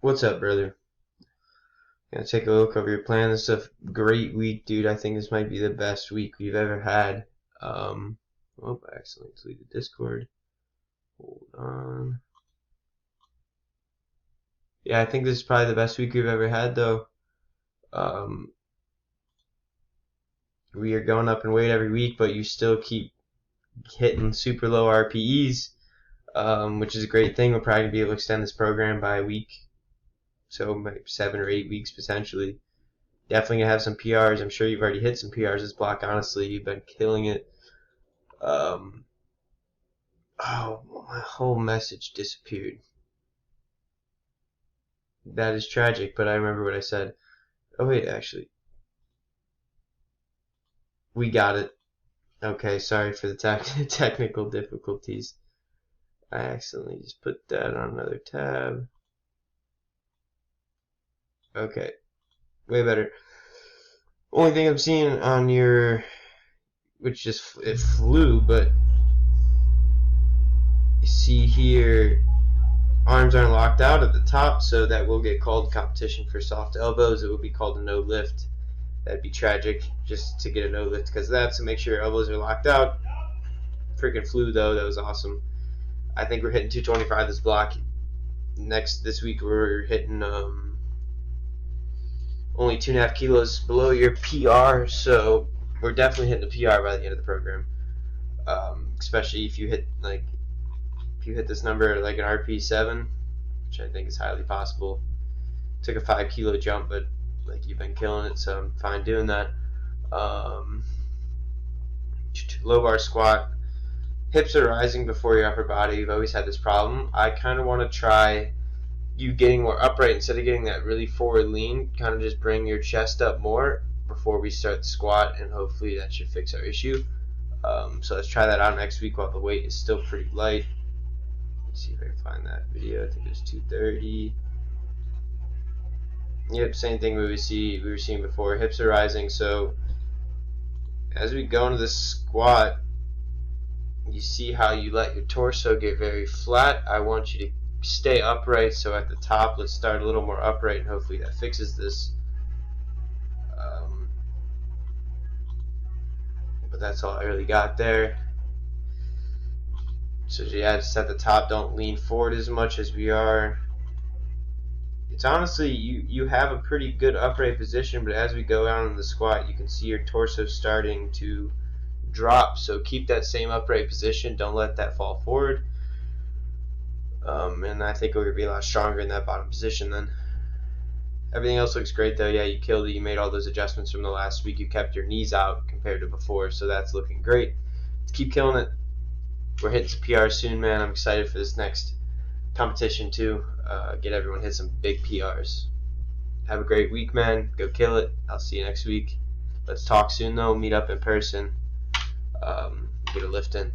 What's up, brother? Gonna take a look over your plan. This is a great week, dude. I think this might be the best week we've ever had. I accidentally deleted Discord. Hold on. Yeah, I think this is probably the best week we've ever had, though. Um, we are going up in weight every week, but you still keep hitting super low RPEs, which is a great thing. We'll probably be able to extend this program by a week, so maybe 7 or 8 weeks potentially. Definitely gonna have some PRs. I'm sure you've already hit some PRs this block. Honestly, you've been killing it. Um, my whole message disappeared. That is tragic, but I remember what I said. Oh wait, actually, we got it. Okay, sorry for the technical difficulties. I accidentally just put that on another tab. Okay, way better. Only thing I'm seeing on your, which just it flew, but you see here, arms aren't locked out at the top, so that will get called competition for soft elbows. It will be called a no lift. That'd be tragic just to get a no lift because of that. So make sure your elbows are locked out. Freaking flew though. That was awesome. I think we're hitting 225 this block. This week we're hitting only 2.5 kilos below your PR. So we're definitely hitting the PR by the end of the program. Especially if you hit this number like an RP7, which I think is highly possible. Took a 5 kilo jump, but like you've been killing it, so I'm fine doing that. Low bar squat. Hips are rising before your upper body. You've always had this problem. I kind of want to try you getting more upright instead of getting that really forward lean. Kind of just bring your chest up more before we start the squat, and hopefully that should fix our issue. So let's try that out next week while the weight is still pretty light. Let's see if I can find that video. I think it was 230. Yep, same thing we were seeing before. Hips are rising, so as we go into the squat, you see how you let your torso get very flat. I want you to stay upright, so at the top, let's start a little more upright, and hopefully that fixes this. But that's all I really got there. So yeah, just at the top, don't lean forward as much as we are. It's honestly, you have a pretty good upright position, but as we go down in the squat, you can see your torso starting to drop. So keep that same upright position. Don't let that fall forward. And I think we're going to be a lot stronger in that bottom position then. Everything else looks great though. Yeah, you killed it. You made all those adjustments from the last week. You kept your knees out compared to before, so that's looking great. Let's keep killing it. We're hitting some PRs soon, man. I'm excited for this next competition too. Get everyone hit some big PRs. Have a great week, man. Go kill it. I'll see you next week. Let's talk soon though. Meet up in person. Get a lift in.